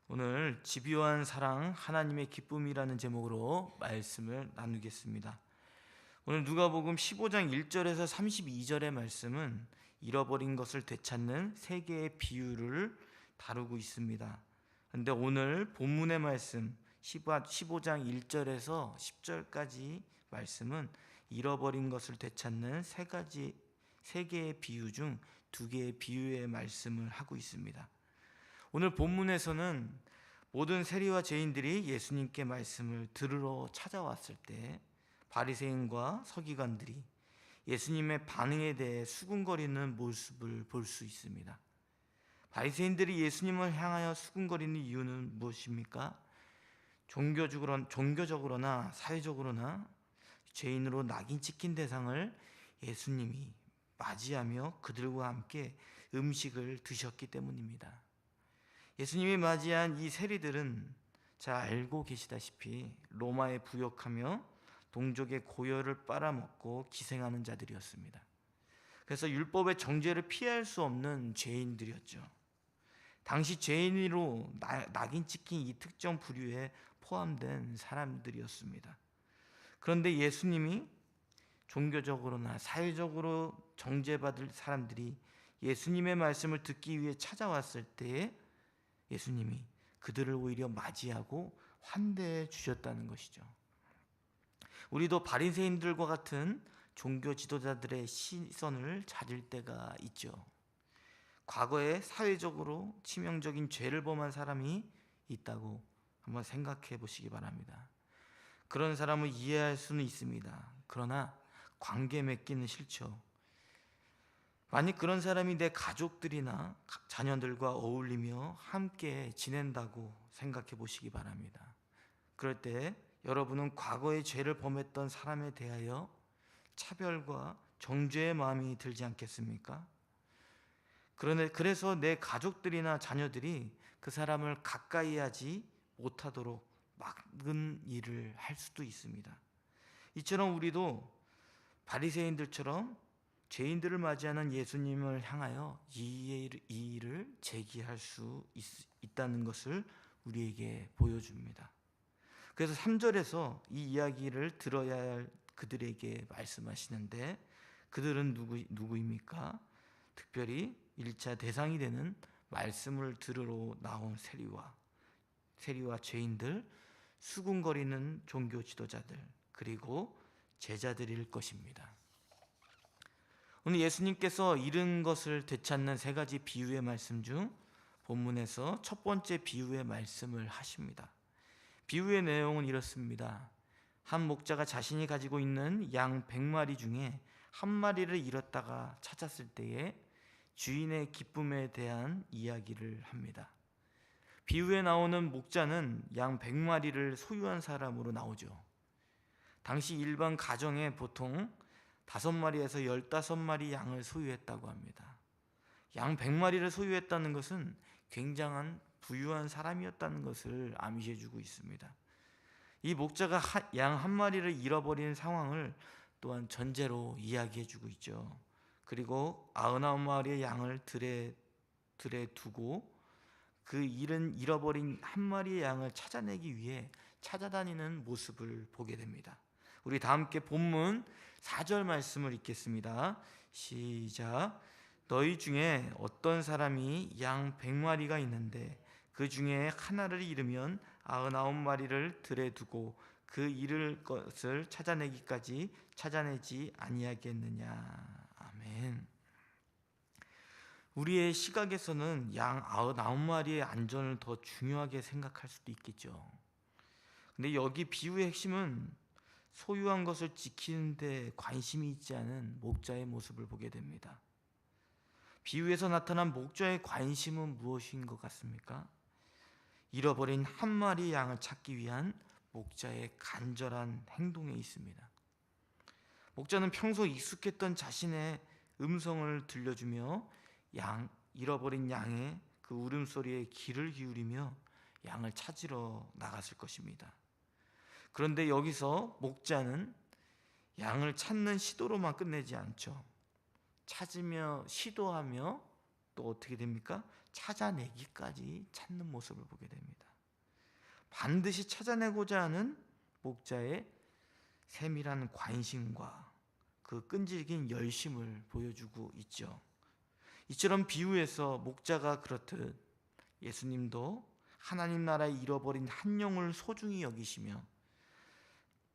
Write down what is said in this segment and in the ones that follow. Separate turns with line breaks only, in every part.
오늘 집요한 사랑 하나님의 기쁨이라는 제목으로 말씀을 나누겠습니다. 오늘 누가복음 15장 1절에서 32절의 말씀은 잃어버린 것을 되찾는 세 개의 비유를 다루고 있습니다. 그런데 오늘 본문의 말씀 15장 1절에서 10절까지 말씀은 잃어버린 것을 되찾는 세 개의 비유 중 두 개의 비유의 말씀을 하고 있습니다. 오늘 본문에서는 모든 세리와 죄인들이 예수님께 말씀을 들으러 찾아왔을 때 바리새인과 서기관들이 예수님의 반응에 대해 수군거리는 모습을 볼 수 있습니다. 바리새인들이 예수님을 향하여 수군거리는 이유는 무엇입니까? 종교적으로나 사회적으로나 죄인으로 낙인 찍힌 대상을 예수님이 맞이하며 그들과 함께 음식을 드셨기 때문입니다. 예수님이 맞이한 이 세리들은 잘 알고 계시다시피 로마에 부역하며 동족의 고열을 빨아먹고 기생하는 자들이었습니다. 그래서 율법의 정죄를 피할 수 없는 죄인들이었죠. 당시 죄인으로 낙인 찍힌 이 특정 부류에 포함된 사람들이었습니다. 그런데 예수님이 종교적으로나 사회적으로 정죄받을 사람들이 예수님의 말씀을 듣기 위해 찾아왔을 때에 예수님이 그들을 오히려 맞이하고 환대해 주셨다는 것이죠. 우리도 바리새인들과 같은 종교 지도자들의 시선을 찾을 때가 있죠. 과거에 사회적으로 치명적인 죄를 범한 사람이 있다고 한번 생각해 보시기 바랍니다. 그런 사람을 이해할 수는 있습니다. 그러나 관계 맺기는 싫죠. 만약 그런 사람이 내 가족들이나 자녀들과 어울리며 함께 지낸다고 생각해 보시기 바랍니다. 그럴 때 여러분은 과거에 죄를 범했던 사람에 대하여 차별과 정죄의 마음이 들지 않겠습니까? 그래서 내 가족들이나 자녀들이 그 사람을 가까이 하지 못하도록 막은 일을 할 수도 있습니다. 이처럼 우리도 바리새인들처럼 죄인들을 맞이하는 예수님을 향하여 이 일을 제기할 수 있다는 것을 우리에게 보여줍니다. 그래서 3절에서 이 이야기를 들어야 할 그들에게 말씀하시는데 그들은 누구입니까? 특별히 1차 대상이 되는 말씀을 들으러 나온 세리와 죄인들, 수군거리는 종교 지도자들, 그리고 제자들일 것입니다. 오늘 예수님께서 잃은 것을 되찾는 세 가지 비유의 말씀 중 본문에서 첫 번째 비유의 말씀을 하십니다. 비유의 내용은 이렇습니다. 한 목자가 자신이 가지고 있는 양 100마리 중에 한 마리를 잃었다가 찾았을 때에 주인의 기쁨에 대한 이야기를 합니다. 비유에 나오는 목자는 양 100마리를 소유한 사람으로 나오죠. 당시 일반 가정에 보통 5마리에서 15마리 양을 소유했다고 합니다. 양 100마리를 소유했다는 것은 굉장한 부유한 사람이었다는 것을 암시해주고 있습니다. 이 목자가 양 한 마리를 잃어버린 상황을 또한 전제로 이야기해주고 있죠. 그리고 99마리의 양을 들에 두고 그 잃어버린 한 마리의 양을 찾아내기 위해 찾아다니는 모습을 보게 됩니다. 우리 다 함께 본문 4절 말씀을 읽겠습니다. 시작. 너희 중에 어떤 사람이 양 100마리가 있는데 그 중에 하나를 잃으면 99마리를 들에 두고 그 잃을 것을 찾아내기까지 찾아내지 아니하겠느냐. 아멘. 우리의 시각에서는 양 99마리의 안전을 더 중요하게 생각할 수도 있겠죠. 근데 여기 비유의 핵심은 소유한 것을 지키는 데 관심이 있지 않은 목자의 모습을 보게 됩니다. 비유에서 나타난 목자의 관심은 무엇인 것 같습니까? 잃어버린 한 마리 양을 찾기 위한 목자의 간절한 행동에 있습니다. 목자는 평소 익숙했던 자신의 음성을 들려주며 잃어버린 양의 그 울음소리에 귀를 기울이며 양을 찾으러 나갔을 것입니다. 그런데 여기서 목자는 양을 찾는 시도로만 끝내지 않죠. 찾으며 시도하며 또 어떻게 됩니까? 찾아내기까지 찾는 모습을 보게 됩니다. 반드시 찾아내고자 하는 목자의 세밀한 관심과 그 끈질긴 열심을 보여주고 있죠. 이처럼 비유에서 목자가 그렇듯 예수님도 하나님 나라에 잃어버린 한 영을 소중히 여기시며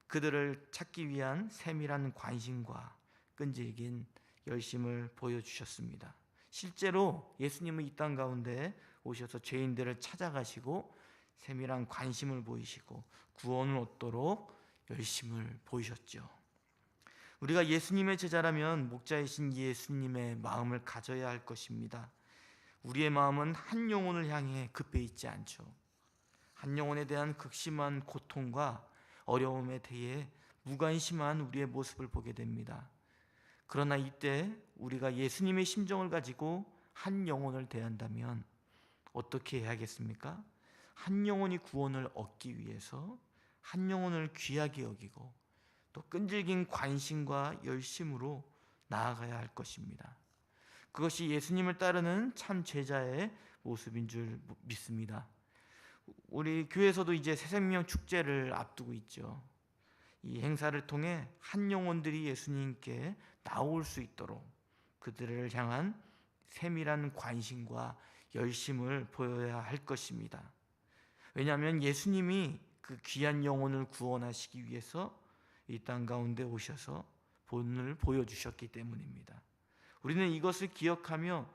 그들을 찾기 위한 세밀한 관심과 끈질긴 열심을 보여주셨습니다. 실제로 예수님은 이 땅 가운데 오셔서 죄인들을 찾아가시고 세밀한 관심을 보이시고 구원을 얻도록 열심을 보이셨죠. 우리가 예수님의 제자라면 목자이신 예수님의 마음을 가져야 할 것입니다. 우리의 마음은 한 영혼을 향해 급해 있지 않죠. 한 영혼에 대한 극심한 고통과 어려움에 대해 무관심한 우리의 모습을 보게 됩니다. 그러나 이때 우리가 예수님의 심정을 가지고 한 영혼을 대한다면 어떻게 해야겠습니까? 한 영혼이 구원을 얻기 위해서 한 영혼을 귀하게 여기고 또 끈질긴 관심과 열심으로 나아가야 할 것입니다. 그것이 예수님을 따르는 참 제자의 모습인 줄 믿습니다. 우리 교회에서도 이제 새생명 축제를 앞두고 있죠. 이 행사를 통해 한 영혼들이 예수님께 나올 수 있도록 그들을 향한 세밀한 관심과 열심을 보여야 할 것입니다. 왜냐하면 예수님이 그 귀한 영혼을 구원하시기 위해서 이 땅 가운데 오셔서 본을 보여주셨기 때문입니다. 우리는 이것을 기억하며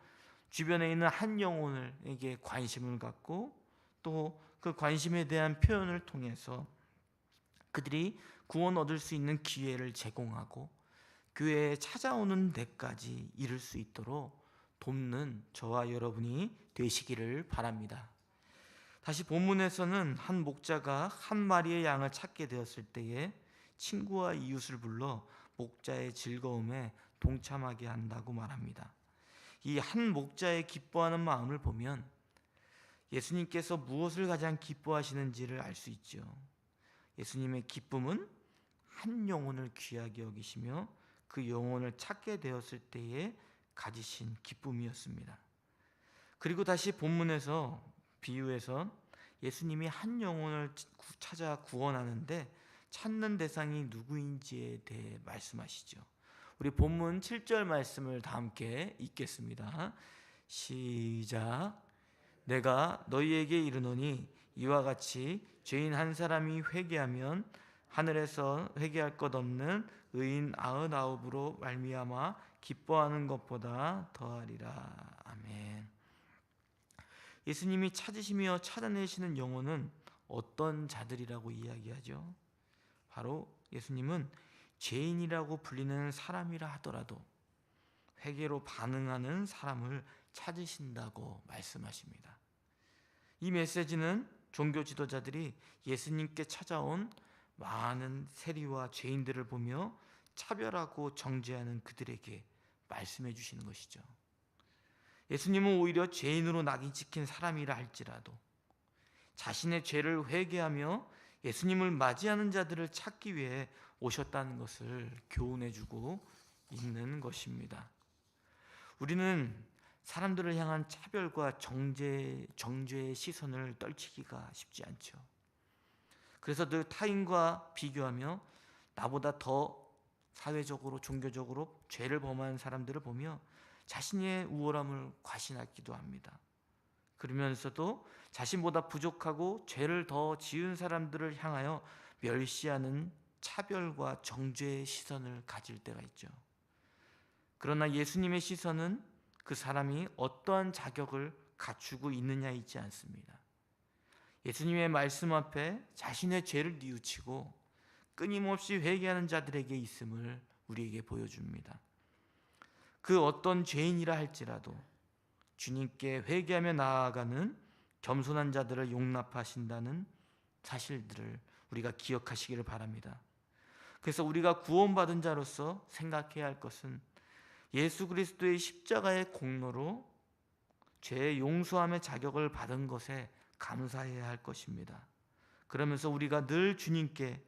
주변에 있는 한 영혼에게 관심을 갖고 또 그 관심에 대한 표현을 통해서 그들이 구원 얻을 수 있는 기회를 제공하고 교회에 찾아오는 데까지 이룰 수 있도록 돕는 저와 여러분이 되시기를 바랍니다. 다시 본문에서는 한 목자가 한 마리의 양을 찾게 되었을 때에 친구와 이웃을 불러 목자의 즐거움에 동참하게 한다고 말합니다. 이 한 목자의 기뻐하는 마음을 보면 예수님께서 무엇을 가장 기뻐하시는지를 알 수 있죠. 예수님의 기쁨은 한 영혼을 귀하게 여기시며 그 영혼을 찾게 되었을 때에 가지신 기쁨이었습니다. 그리고 다시 본문에서 비유에서 예수님이 한 영혼을 찾아 구원하는데 찾는 대상이 누구인지에 대해 말씀하시죠. 우리 본문 7절 말씀을 다 함께 읽겠습니다. 시작. 내가 너희에게 이르노니 이와 같이 죄인 한 사람이 회개하면 하늘에서 회개할 것 없는 의인 99으로 말미암아 기뻐하는 것보다 더하리라. 아멘. 예수님이 찾으시며 찾아내시는 영혼은 어떤 자들이라고 이야기하죠? 바로 예수님은 죄인이라고 불리는 사람이라 하더라도 회개로 반응하는 사람을 찾으신다고 말씀하십니다. 이 메시지는 종교 지도자들이 예수님께 찾아온 많은 세리와 죄인들을 보며 차별하고 정죄하는 그들에게 말씀해 주시는 것이죠. 예수님은 오히려 죄인으로 낙인 찍힌 사람이라 할지라도 자신의 죄를 회개하며 예수님을 맞이하는 자들을 찾기 위해 오셨다는 것을 교훈해 주고 있는 것입니다. 우리는 사람들을 향한 차별과 정죄의 시선을 떨치기가 쉽지 않죠. 그래서 늘 타인과 비교하며 나보다 더 사회적으로 종교적으로 죄를 범한 사람들을 보며 자신의 우월함을 과신하기도 합니다. 그러면서도 자신보다 부족하고 죄를 더 지은 사람들을 향하여 멸시하는 차별과 정죄의 시선을 가질 때가 있죠. 그러나 예수님의 시선은 그 사람이 어떠한 자격을 갖추고 있느냐에 있지 않습니다. 예수님의 말씀 앞에 자신의 죄를 뉘우치고 끊임없이 회개하는 자들에게 있음을 우리에게 보여줍니다. 그 어떤 죄인이라 할지라도 주님께 회개하며 나아가는 겸손한 자들을 용납하신다는 사실들을 우리가 기억하시기를 바랍니다. 그래서 우리가 구원받은 자로서 생각해야 할 것은 예수 그리스도의 십자가의 공로로 죄의 용서함의 자격을 받은 것에 감사해야 할 것입니다. 그러면서 우리가 늘 주님께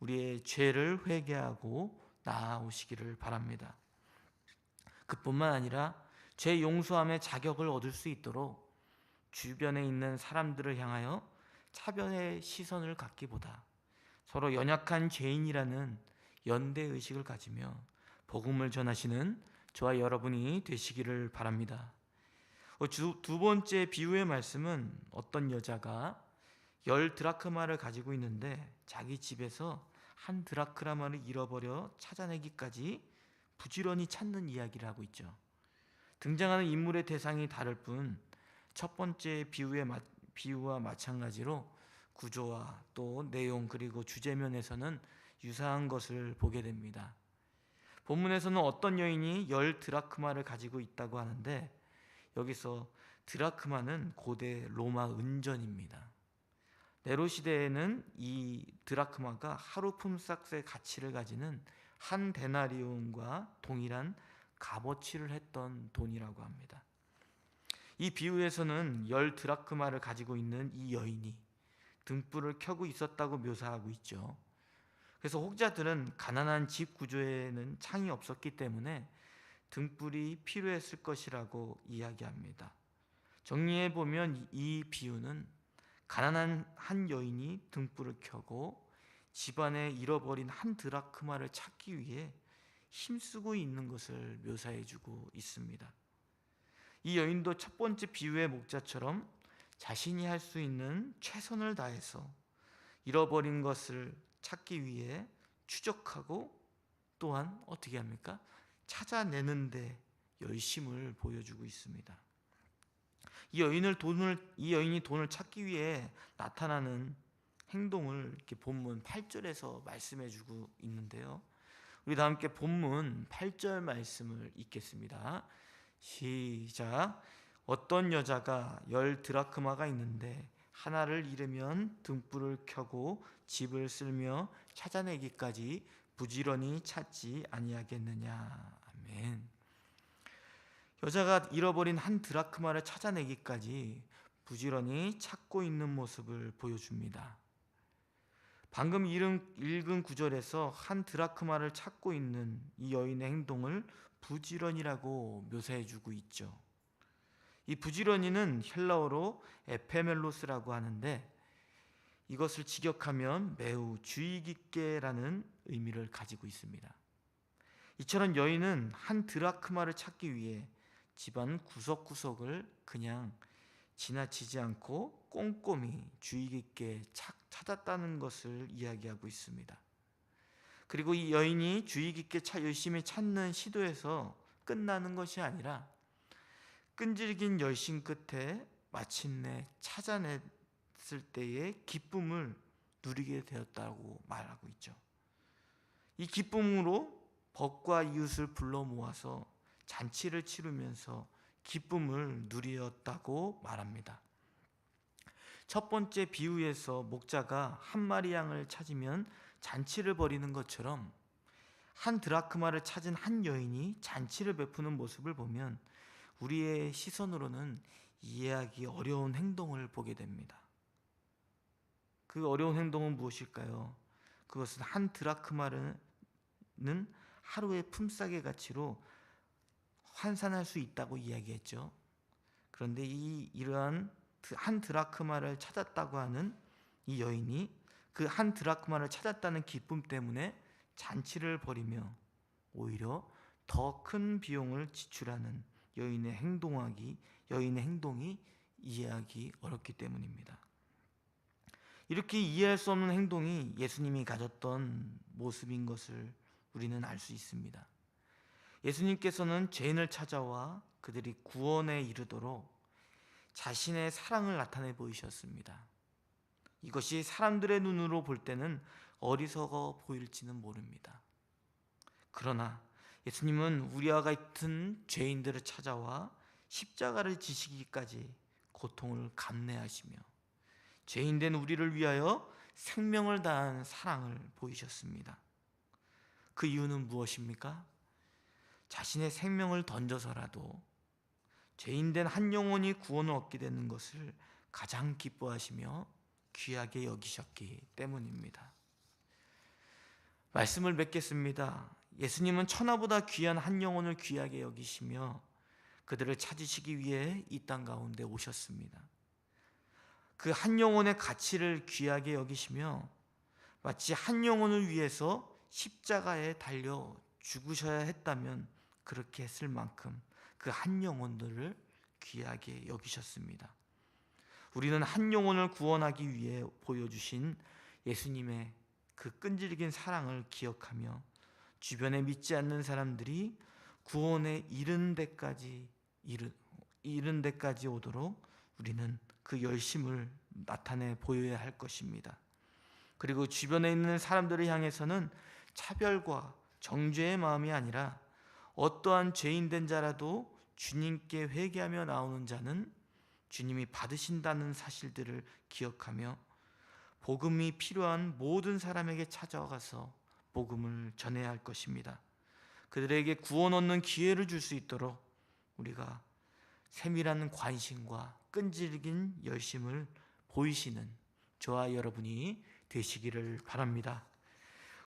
우리의 죄를 회개하고 나아오시기를 바랍니다. 그뿐만 아니라 죄 용서함의 자격을 얻을 수 있도록 주변에 있는 사람들을 향하여 차별의 시선을 갖기보다 서로 연약한 죄인이라는 연대 의식을 가지며 복음을 전하시는 저와 여러분이 되시기를 바랍니다. 두 번째 비유의 말씀은 어떤 여자가 10드라크마를 가지고 있는데 자기 집에서 한 드라크마를 잃어버려 찾아내기까지 부지런히 찾는 이야기를 하고 있죠. 등장하는 인물의 대상이 다를 뿐 첫 번째 비유와 마찬가지로 구조와 또 내용 그리고 주제면에서는 유사한 것을 보게 됩니다. 본문에서는 어떤 여인이 10드라크마를 가지고 있다고 하는데 여기서 드라크마는 고대 로마 은전입니다. 네로 시대에는 이 드라크마가 하루 품삯의 가치를 가지는 한 데나리온과 동일한 값어치를 했던 돈이라고 합니다. 이 비유에서는 10드라크마를 가지고 있는 이 여인이 등불을 켜고 있었다고 묘사하고 있죠. 그래서 혹자들은 가난한 집 구조에는 창이 없었기 때문에 등불이 필요했을 것이라고 이야기합니다. 정리해 보면 이 비유는 가난한 한 여인이 등불을 켜고 집안에 잃어버린 한 드라크마를 찾기 위해 힘쓰고 있는 것을 묘사해 주고 있습니다. 이 여인도 첫 번째 비유의 목자처럼 자신이 할 수 있는 최선을 다해서 잃어버린 것을 찾기 위해 추적하고 또한 어떻게 합니까? 찾아내는데 열심을 보여주고 있습니다. 이 여인이 돈을 찾기 위해 나타나는 행동을 이렇게 본문 8절에서 말씀해주고 있는데요. 우리 다 함께 본문 8절 말씀을 읽겠습니다. 시작. 어떤 여자가 10드라크마가 있는데 하나를 잃으면 등불을 켜고 집을 쓸며 찾아내기까지 부지런히 찾지 아니하겠느냐. 아멘. 여자가 잃어버린 한 드라크마를 찾아내기까지 부지런히 찾고 있는 모습을 보여줍니다. 방금 읽은 구절에서 한 드라크마를 찾고 있는 이 여인의 행동을 부지런이라고 묘사해주고 있죠. 이 부지런이는 헬라어로 에페멜로스라고 하는데 이것을 직역하면 매우 주의 깊게라는 의미를 가지고 있습니다. 이처럼 여인은 한 드라크마를 찾기 위해 집안 구석구석을 그냥 지나치지 않고 꼼꼼히 주의 깊게 찾았다는 것을 이야기하고 있습니다. 그리고 이 여인이 주의 깊게 열심히 찾는 시도에서 끝나는 것이 아니라 끈질긴 열심 끝에 마침내 찾아냈을 때의 기쁨을 누리게 되었다고 말하고 있죠. 이 기쁨으로 벗과 이웃을 불러 모아서 잔치를 치르면서 기쁨을 누리었다고 말합니다. 첫 번째 비유에서 목자가 한 마리 양을 찾으면 잔치를 벌이는 것처럼 한 드라크마를 찾은 한 여인이 잔치를 베푸는 모습을 보면 우리의 시선으로는 이해하기 어려운 행동을 보게 됩니다. 그 어려운 행동은 무엇일까요? 그것은 한 드라크마는 하루의 품삯의 가치로 환산할 수 있다고 이야기했죠. 그런데 이러한 한 드라크마를 찾았다고 하는 이 여인이 그 한 드라크마를 찾았다는 기쁨 때문에 잔치를 벌이며 오히려 더 큰 비용을 지출하는 여인의 행동이 이해하기 어렵기 때문입니다. 이렇게 이해할 수 없는 행동이 예수님이 가졌던 모습인 것을 우리는 알 수 있습니다. 예수님께서는 죄인을 찾아와 그들이 구원에 이르도록 자신의 사랑을 나타내 보이셨습니다. 이것이 사람들의 눈으로 볼 때는 어리석어 보일지는 모릅니다. 그러나 예수님은 우리와 같은 죄인들을 찾아와 십자가를 지시기까지 고통을 감내하시며 죄인된 우리를 위하여 생명을 다한 사랑을 보이셨습니다. 그 이유는 무엇입니까? 자신의 생명을 던져서라도 죄인된 한 영혼이 구원을 얻게 되는 것을 가장 기뻐하시며 귀하게 여기셨기 때문입니다. 말씀을 맺겠습니다. 예수님은 천하보다 귀한 한 영혼을 귀하게 여기시며 그들을 찾으시기 위해 이 땅 가운데 오셨습니다. 그 한 영혼의 가치를 귀하게 여기시며 마치 한 영혼을 위해서 십자가에 달려 죽으셔야 했다면 그렇게 했을 만큼 그 한 영혼들을 귀하게 여기셨습니다. 우리는 한 영혼을 구원하기 위해 보여주신 예수님의 그 끈질긴 사랑을 기억하며 주변에 믿지 않는 사람들이 구원에 이른 데까지 오도록 우리는 그 열심을 나타내 보여야 할 것입니다. 그리고 주변에 있는 사람들을 향해서는 차별과 정죄의 마음이 아니라 어떠한 죄인된 자라도 주님께 회개하며 나오는 자는 주님이 받으신다는 사실들을 기억하며 복음이 필요한 모든 사람에게 찾아가서 복음을 전해야 할 것입니다. 그들에게 구원 얻는 기회를 줄 수 있도록 우리가 세밀한 관심과 끈질긴 열심을 보이시는 저와 여러분이 되시기를 바랍니다.